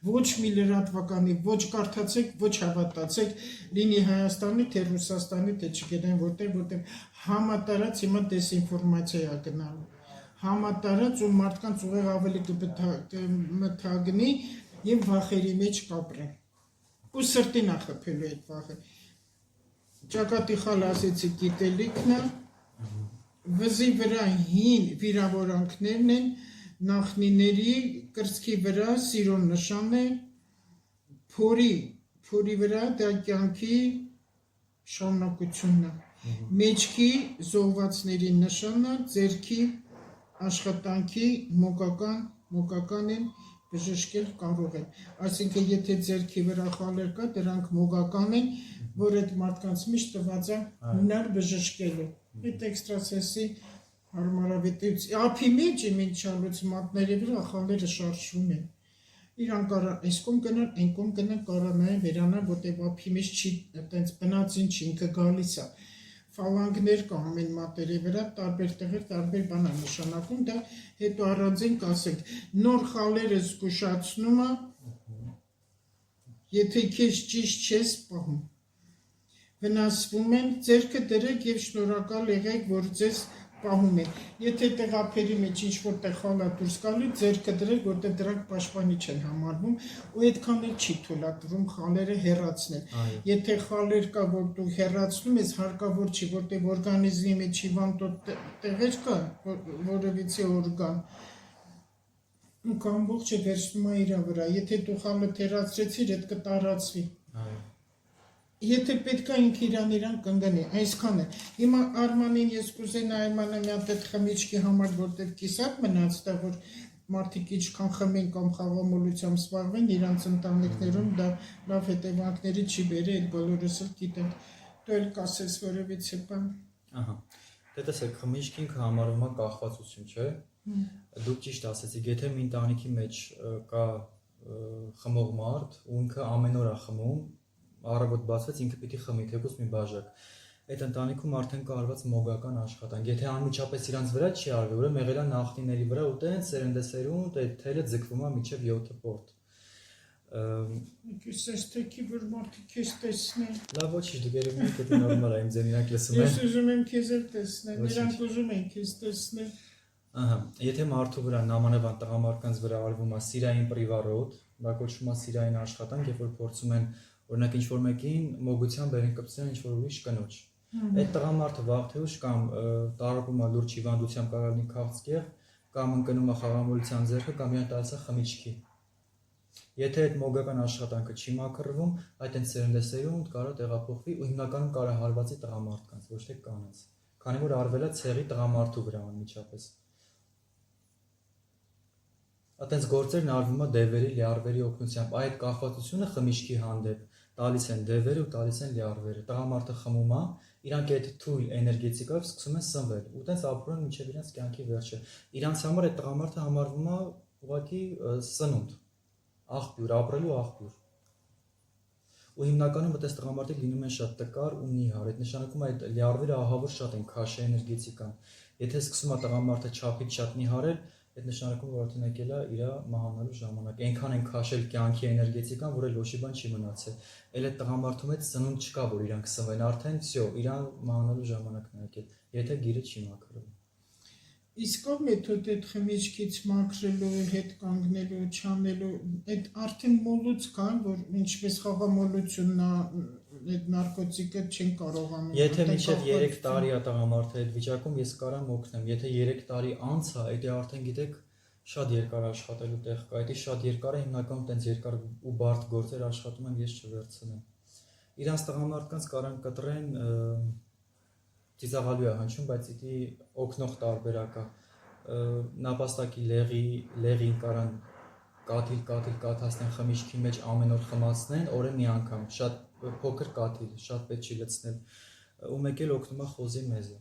ոչ մի լրատվականի, ոչ կարդացեք, ոչ հավատացեք, լինի Հայաստանի, թե Ռուսաստանի, թե չգիտեմ որտեղ համատարած հիմա դեսինֆորմացիա է գնալու։ Համատարած ու մարդկանց ուղեղ ավելի կմթագնի եւ վախերի մեջ կապրեն։ Ու սրտին է խփելու այդ վախը։ Ճակատի խալ ասեցի գիտելիքն է, վզի վրա հին վիրավորանքներն են, նախնիների կրծքի վրա սիրո նշան է, փորի վրա դա կյանքի շարունակությունն է, մեջքի զոհվածների նշանը, ձեռքի աշխատանքի մոգական են, բժշկել կարող են, այսինքն եթե ձեռքի վրա խալեր կա, դրանք մոգական են, որ այդ մարդկանց միշտ տված է հունար բժշկելու։ Այդ էքստրասենսի հարմարավետություն, ափի մեջ ինչ շարժումների վրա խալերը շարժվում են։ Իրան կարա այս կողմ գնան, այն կողմ գնան, կարա նայեն վերանալ, որտեղ ափի մեջ չի, այտենց բնածին չի, ինքը գալիս է։ ֆալանգներ կա ամեն մատերի վրա, տարբեր տեղեր, տարբեր բան է նշանակում, դա հետո առանձին կասենք։ Նոր խալերը զգուշացնում է, եթե քեզ ճիշտ չես պահում։ Վնասվում են, ձեռքը դրեք եւ շնորհակալ եղեք, որ ձեզ պահում են։ Եթե տեղափերի մեջ ինչ-որ տեղ խալա դուրս գալի, ձեռքը դրեք, որտեղ դրանք պաշտպանիչ են համարվում, ու այդքան էլ չի թույլատրվում խալերը հեռացնել։ Եթե խալեր կա, որ դու հեռացնում ես, հարկավոր չի, որտեղ օրգանիզմի մեջ հիվանդոտ տեղեր կա, որովիցե օրգան, ու ամբողջը վերցնում է իր վրա։ Եթե դու խալը հեռացրեցիր, այդ կտարածվի։ Եթե պետք է ինքը իրան կընկնի, այսքան է։ Հիմա Արմանին ես կուզեի Նայմանը մի հատ այդ խմիչքի համար, որտեղ կիսատ մնաց, դա որ մարդիկ ինչքան խմեն կամ խաղամոլությամբ զբաղվեն, իրանց ընտանիքներում դա լավ հետևանքների չի բերի, այդ բոլորս էլ գիտենք։ Դու էլ կասես որևիցե բան։ Ահա։ Դե տեսեք, խմիչքը ինքը համարվում է կախվածություն, չէ՞։ Դուք ճիշտ ասեցիք, եթե մի ընտանիքի մեջ կա խմող մարդ, ու ինքը ամեն օր է խմում, առավոտ բացվեց ինքը պիտի խմի թեկուզ մի բաժակ։ Այդ ընտանիքում արդեն կարված մոգական աշխատանք։ Եթե անմիջապես իրանց վրա չի արվի, ուրեմն եղել է նախնիների վրա ու տենց սերնդեսերունդ այդ թելը ձգվում է մինչև 7 պորտ։ Քիստես տեկի որ մարդիկ քեզ տեսնեն։ Լավ ոչինչ, դու գերում եք դա նորմալ է, իմ ձեն իրանք լսում են։ Ես ուզում եմ քեզ էլ տեսնել, նրանք ուզում են քեզ տեսնել։ Ահա, եթե մարդու վրա նամանավան տղամարդկանց վրա արվում է սիրային պրիվարոտ, դա կոչվում է սիրային աշխատանք, երբ որ փորձում են օրինակ ինչ-որ մեկին մոգությամբ բերեն կպցնեն ինչ-որ ուրիշ կնոջ։ Այդ տղամարդը վաղ թե ուշ կամ տարապում է լուրջ հիվանդությամբ կարող լինի քաղցկեղ, կամ ընկնում է խաղամոլության ձեռքը, կամ իրան տալիս է խմիչքի։ Եթե այդ մոգական աշխատանքը չի մաքրվում, այդ այն սերնդեսերունդ կարող տեղափոխվի ու հիմնականում կարող հարվածի տղամարդկանց, ոչ թե կանանց, քանի որ արվել է ցեղի տղամարդու վրա անմիջապես։ Այդտենց գործերն արվում է դևերի, լյարվերի օգնությամբ, այդ կախվածությունը խմիչքի հանդեպ տալիս են դևերը ու տալիս են լյարվերը։ Տղամարդը խմում է, իրանք այդ թույլ էներգետիկայով սկսում են սնվել, ու տենց ապրում են մինչև իրենց կյանքի վերջը։ Իրանց համար այդ տղամարդը համարվում է ուղղակի սնունդ, աղբյուր, ապրելու աղբյուր։ Ու հիմնականում այդպես տղամարդիկ լինում են շատ տկար ու նիհար, այդ նշանակում է այդ լյարվերը ահավոր շատ են քաշե էներգետիկան։ Եթե սկսում է տղամարդը չափից շատ նիհարել, այդ նշանակում որ արդեն եկել է իր մահանալու ժամանակ։ Այնքան են քաշել կյանքի էներգետիկան, որ էլ ոչի բան չի մնացել։ Էլ այդ տղամարդու մեջ սնունդ չկա, որ իրանք սնվեն, արդեն всё, իրան մահանալու ժամանակն է եկել, եթե գիրը չի մաքրվում։ Իսկ ո՞ր մեթոդ այդ խմիչքից մաքրելու, հետ կանգնելու, չանելու, այդ արդեն մոլուց կան, որ ինչպես խաղամոլությունն է, այդ նարկոտիկը չեն կարողանում։ Եթե մինչև 3 տարի է տղամարդը այդ վիճակում, ես կարամ օգնեմ։ Եթե 3 տարի անց է, դա արդեն գիտեք, շատ երկար աշխատելու տեղ կա։ Դա շատ երկար է, հիմնականում տենց երկար ու բարդ գործեր աշխատում են, ես չվերցնեմ։ Իրանց տղամարդկանց կարան կտրեն ծիծաղալու է հնչում, բայց դա օգնող տարբերակ է։ Նապաստակի լեղին կարան կաթիլ խմիչքի մեջ ամեն օր խմացնեն, օրը մի անգամ, շատ փոքր կաթիլ, շատ պետք չի լցնել, ու մեկ էլ օգնում է խոզի մեզը։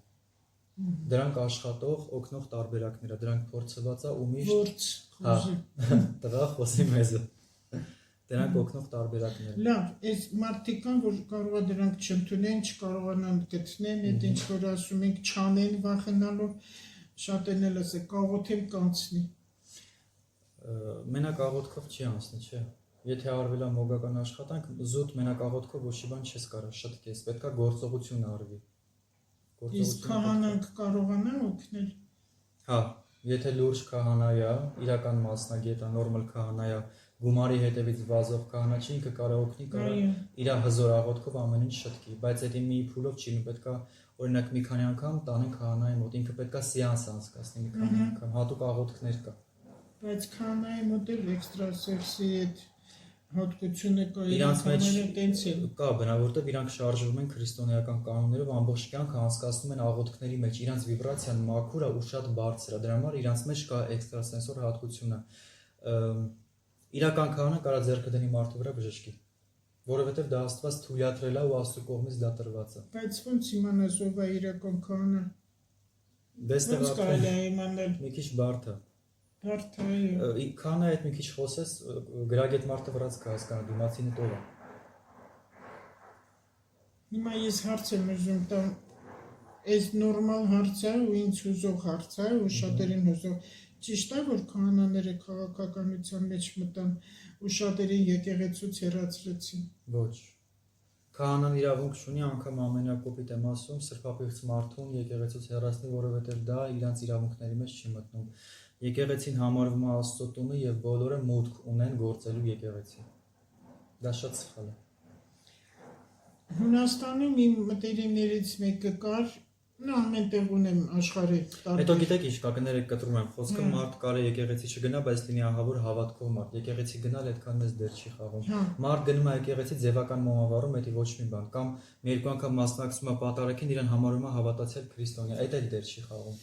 Դրանք աշխատող, օգնող տարբերակներ են, դրանք փորձված է ու միշտ տղա խոզի մեզը։ Դրանք օգնող տարբերակներ են։ Լավ, այս մարդիկ կան, որ կարող է դրանք չընդունեն, չկարողանան գտնեն, այդ ինչ որ ասում ենք չանեն վախենալով, շատերն էլ ասել կաղոթեմ կանցնի։ Մենակ աղոթքով չի անցնի, չէ։ Եթե արվել է մոգական աշխատանք, զուտ մենակ աղոթքով ոչի բան չես կարող շտկես, պետք է գործողություն արվի։ Իսկ քահանանք կարողանան օգնել։ Հա, եթե լուրջ քահանա է, իրական մասնագետ է, նորմալ քահանա է, գումարի հետևից վազող քահանա չի, ինքը կարող օգնի, կարող իր հզոր աղոթքով ամեն ինչ շտկի, բայց դա մի փուլով չի, պետք է օրինակ մի քանի անգամ տանեն քահանայի մոտ, ինքը պետք է սեանս անցկացնի մի քանի անգամ, հատուկ աղոթքներ կա։ Բայց քահանայի մոտ էլ էքստրասեքսի այդ հատկությունը կա, իրանց մեջ տենց է։ Կա, բնավ որտեղ իրանք շարժվում են քրիստոնեական կանոններով, ամբողջ կյանքը անցկացնում են աղոթքների մեջ, իրանց վիբրացիան մաքուր է ու շատ բարձր է, դրա համար իրանց մեջ կա էքստրասենսոր հատկությունը։ Իրական քահանա կարա ձեռքը դնի մարդու վրա բժշկի, որովհետև դա Աստված թույլատրել է ու Աստծո կողմից դա տրված է։ Բայց ո՞նց իմանաս ով է իրական քահանա։ Դեստեղ կարելի է իմանալ։ մի քիչ բարդ է։ Բարդ է։ Քահանա հետ մի քիչ խոսես, գրագետ մարդը վրաց կհասկանա, դիմացինը տով է։ Հիմա ես հարց եմ ուզում տամ, Այս նորմալ հարց է ու ինձ հուզող հարց է ու շատերին հուզող։ Ճիշտ է, որ քահանաները քաղաքականության մեջ մտան ու շատերին եկեղեցուց հեռացրեցին։ Ոչ։ Քահանան իրավունք չունի անգամ ամենակոպիտ եմ ասում սրբապիղծ մարդուն եկեղեցուց հեռացնի, որովհետև դա իրանց իրավունքների մեջ չի մտնում։ Եկեղեցին համարվում է Աստծո տունը եւ բոլորը մուտք ունեն գործելու եկեղեցի։ Դա շատ սխալ է։ Հունաստանում իմ մտերիմներից մեկը կար, նա ամենտեղ ունեմ աշխարհի Հետո գիտեք ինչ կա, կներեք կտրում եմ խոսքը, մարդ կարը եկեղեցի չգնա, բայց լինի ահավոր հավատքով մարդ։ Եկեղեցի գնալ այդքան մեծ դեր չի խաղում։ Մարդ գնում է եկեղեցի ձևական մոմավառում, դա ոչ մի բան, կամ մի երկու անգամ մասնակցում է պատարագին, իրան համարում է հավատացյալ քրիստոնյա, այդ էլ դեր չի խաղում։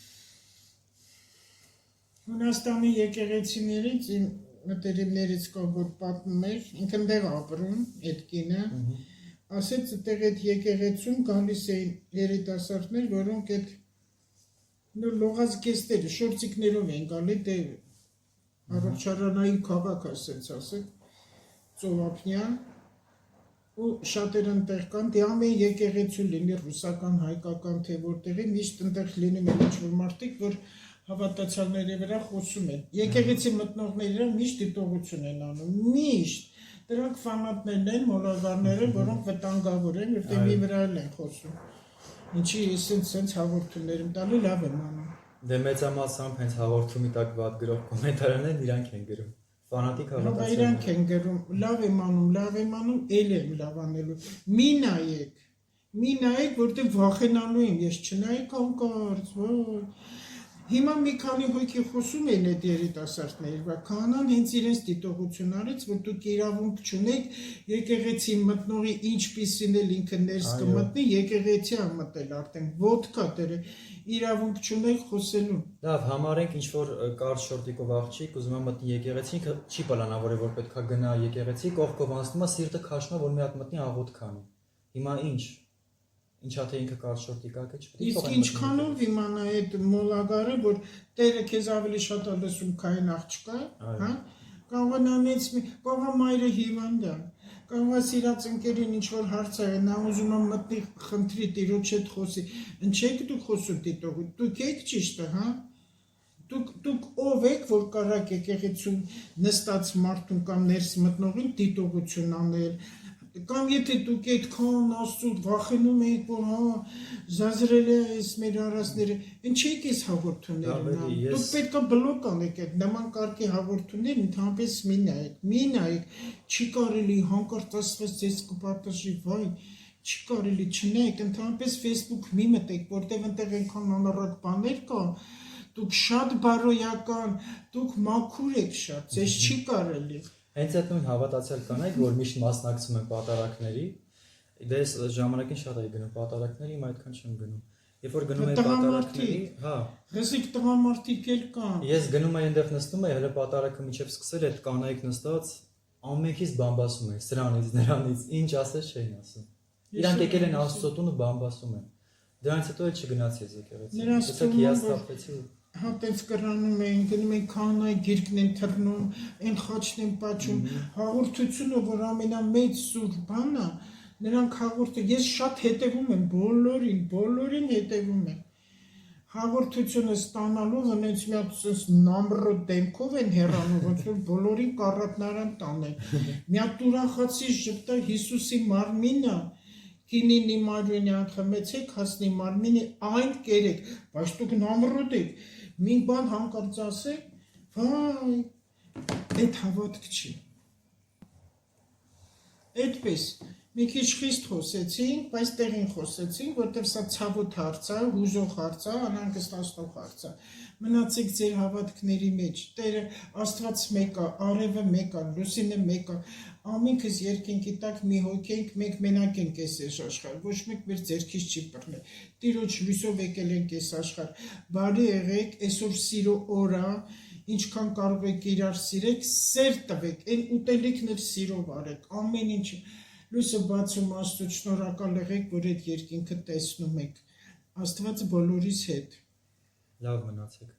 Հունաստանի եկեղեցիներից իմ մտերիմներից կա, որ պատմում էր, ինքն դեղ ապրում, այդ կինը, ասեց այդտեղ այդ եկեղեցում գալիս էին երիտասարդներ, որոնք այդ լողազգեստերը, շորցիկներով են գալի, դե առողջարանային քաղաք ասեց, ծովափնյան, ու շատեր ընտեղ կան, դե ամեն եկեղեցու լինի ռուսական, հայկական, թե որտեղի, միշտ ընտեղ լինում են ինչ-որ մարդիկ, որ հավատացյալների վրա խոսում են։ Եկեղեցի մտնողները միշտ դիտողություն են անում, միշտ։ Դրանք ֆանատներն են, մոլագարները, որոնք վտանգավոր են, որտեղ մի վրա են խոսում։ Ինչի սենց հաղորդումներ եմ տալու, լավ եմ անում։ Դե մեծամասամբ հենց հաղորդումի տակ վատ գրող կոմենտարներն իրանք են գրում։ Ֆանատիկ հավատացյալ։ Իրանք են գրում, լավ եմ անում, էլ եմ լավ անելու։ Մի նայեք, որտեղ վախենալու եմ, ես չնայեք անկարծ, ոյ։ Հիմա մի քանի հոգի խոսում են այդ երիտասարդների, բայց քահանան հենց իրենց դիտողություն արեց, որ դուք իրավունք չունեք եկեղեցի մտնողի ինչպիսին էլ ինքը ներս կմտնի, եկեղեցի ա մտել արդեն, ոտքա դերը, իրավունք չունեք խոսելու։ Լավ, համարենք ինչ որ կարճ շորտիկով աղջիկ ուզում է մտնի եկեղեցի, ինքը չի պլանավորել, որ պետքա գնա եկեղեցի, կողքով անցնում է, սիրտը քաշնում է, որ մի հատ մտնի աղոթք անի։ Հիմա ինչ։ Ինչա թե ինքը կարճ շորտիկ ակը չպետք է։ Իսկ ինչքանով իմանա այդ մոլագարը, որ տերը քեզ ավելի շատ է լսում, քան աղջկա, հա? Կարող է նանից, կարող է մայրը հիվանդ է, կարող է սիրած ընկերին ինչ-որ հարց է, նա ուզում է մտնի, խնդրի, տիրոջ հետ խոսի։ Ինչեք դուք խոսում դիտողը, դուք եք ճիշտը, հա? Դուք ով եք, որ կարակ եկեղեցում նստած մարդուն կամ ներս մտնողին դիտողություն անել, կամ եթե դուք այդքան Աստծուց վախենում եք, որ հա զազրել է այս մեր արասները, ինչ եք այս հաղորդումները անում։ Դուք պետք է բլոկ անեք այդ նման կարգի հաղորդումներ, ընդհանրապես մի նայեք, չի կարելի հանկարծ ասված ձեզ կպատժի, վայ, չի կարելի, չնայեք, ընդհանրապես Facebook մի մտեք, որտեղ այնտեղ այնքան անառակ բաներ կա, դուք շատ բարոյական, դուք մաքուր եք շատ, ձեզ չի կարելի։ Հենց այդ նույն հավատացյալ կանայք, որ միշտ մասնակցում են պատարագների, դες ժամանակին շատ էի գնում պատարագների, իմ այդքան չեմ գնում։ Երբ որ գնում էի պատարագների, հա, Ղզիկ տղամարդիկ էլ կան։ Ես գնում էի այնտեղ նստում էի, հələ պատարագը միջև սկսել այդ կանայք նստած, ամենքից բամբասում էին, սրանից, նրանից, ինչ ասես չէին ասում։ Իրանք եկել են Աստծո տունը բամբասում են։ Դրանից հետո էլ չգնացի ես եկեղեցի։ Տեսեք հիասթափվեցի։ Հա տենց կրանում էին, գնում էին քահանայի գիրկն են թռնում, այն խաչն են պատճում, հաղորդությունը, որ ամենամեծ սուր բանը, նրանք հաղորդը, ես շատ հետևում եմ, բոլորին հետևում եմ, հաղորդությունը ստանալով, հենց մի հատ նամրո դեմքով են հեռանում, ոնց որ բոլորին կառատնարան տանեն, մի հատ ուրախացի ժպտա Հիսուսի մարմինը, Կինինի մարմինը խմեցեք, հասնի մարմինը այն կերեք, բայց դուք նամրոտ եք, մի բան հանկարծ ասեք, վայ, այդ հավատք չի։ Այդպես, մի քիչ խիստ խոսեցինք, բայց տեղին խոսեցինք, որտեղ սա ցավոտ հարց է, հուզող հարց է, անհանգստացնող հարց է։ Մնացեք ձեր հավատքների մեջ, Տերը Աստված մեկ է, արևը մեկ է, լուսինը մեկ է, ամենքս երկինքի տակ մի հոգի ենք, մենք մենակ ենք այս աշխարհ, ոչ մեկ մեր ձեռքից չի բռնել։ Տիրոջ լույսով եկել ենք այս աշխարհ։ Բարի եղեք, այսօր սիրո օր է, ինչքան կարող եք իրար սիրեք, սեր տվեք, այն ուտելիքն էլ սիրով արեք, ամեն ինչ լույսը բացում Աստծո, շնորհակալ եղեք, որ այդ երկինքը տեսնում եք։ Աստված բոլորիս հետ։ Լավ մնացեք։